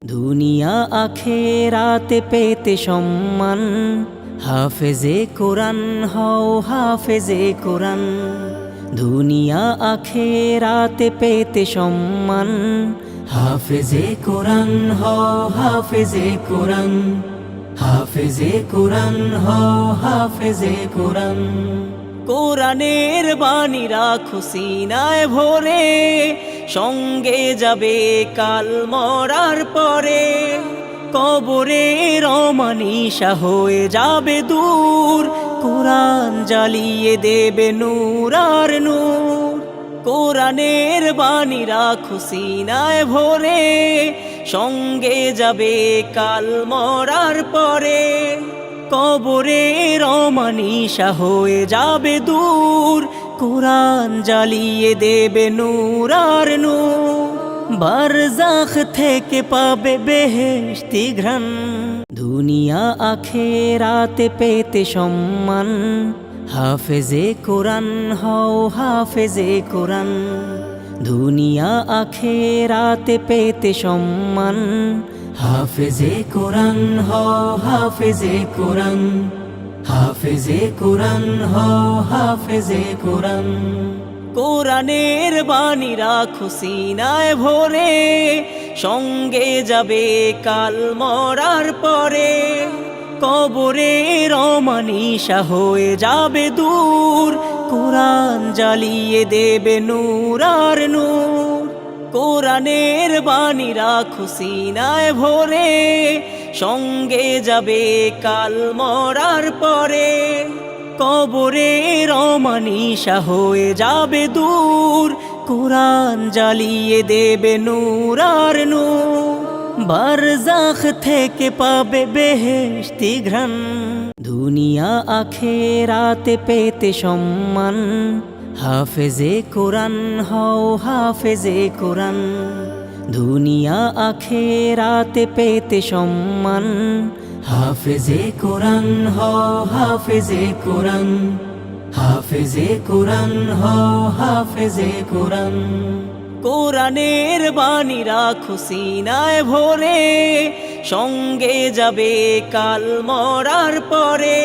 দুনিয়া আখেরাতে পেতে সম্মান, হাফেজে কোরআন হও হাফেজে কোরআন। দুনিয়া আখেরাতে পেতে সম্মান, হাফেজে কোরআন হও হাফেজে কোরআন। হাফেজে কোরআন হও হাফেজে কোরআন। কোরআনের বাণী রাখো সিনায় ভরে, সঙ্গে যাবে কাল মরার পরে। কবরের অমানিসা হয়ে যাবে দূর, কোরআন জ্বালিয়ে দেবে নূর আর নূর। কোরআনের বাণী রাখো সিনায় ভরে, সঙ্গে যাবে কাল মরার পরে। কবরের অমানিসা হয়ে যাবে দূর, কোরআন জ্বালিয়ে দেবে নূর আর নূর। বারজাখ থেকে পাবে বেহেশতি ঘ্রাণ, দুনিয়া আখেরাতে পেতে সম্মান, হাফেজে কোরআন হও হাফেজে কোরআন। দুনিয়া আখেরাতে পেতে সম্মান, হাফেজে কোরআন হও হাফেজে কোরআন। হাফেজে কোরআন হও হাফেজে কোরআন। কোরআনের বাণী রাখো সিনায় ভরে, সঙ্গে যাবে কাল মরার পরে। কবরের অমানিসা হয়ে যাবে দূর, কোরআন জ্বালিয়ে দেবে নূর আর নূর। কোরআনের বাণী রাখো সিনায় ভরে, সঙ্গে যাবে কাল মরার পরে। কবরের অমানিসা হয়ে যাবে দূর, কোরআন জ্বালিয়ে দেবে নূর আর নূর। বারজাখ থেকে পাবে বেহেশতি ঘ্রাণ, দুনিয়া আখেরাতে পেতে সম্মান, হাফেজে কোরআন হও হাফেজে কোরআন। দুনিয়া আখেরাতে পেতে সম্মান, হাফেজে কোরআন হও হাফেজে কোরআন। হাফেজে কোরআন হও হাফেজে কোরআন। কোরআনের বাণী রাখো সিনায় ভরে, সঙ্গে যাবে কাল মরার পরে।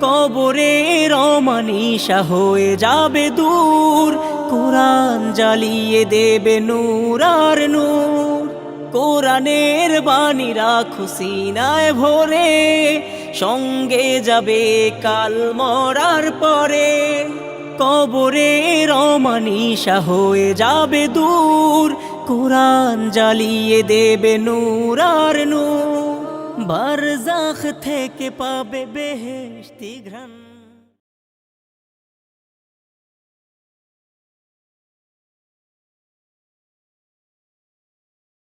কবরের অমানিসা হয়ে যাবে দূর, কোরআন জ্বালিয়ে দেবে নূর আর নূর। কোরআনের বাণী রাখো সিনায় ভরে, সঙ্গে যাবে কাল মরার পরে। কবরের অমানিসা হয়ে যাবে দূর, কোরআন জ্বালিয়ে দেবে নূর আর নূর। বারজাখ থেকে পাবে বেহেশতি ঘ্রাণ।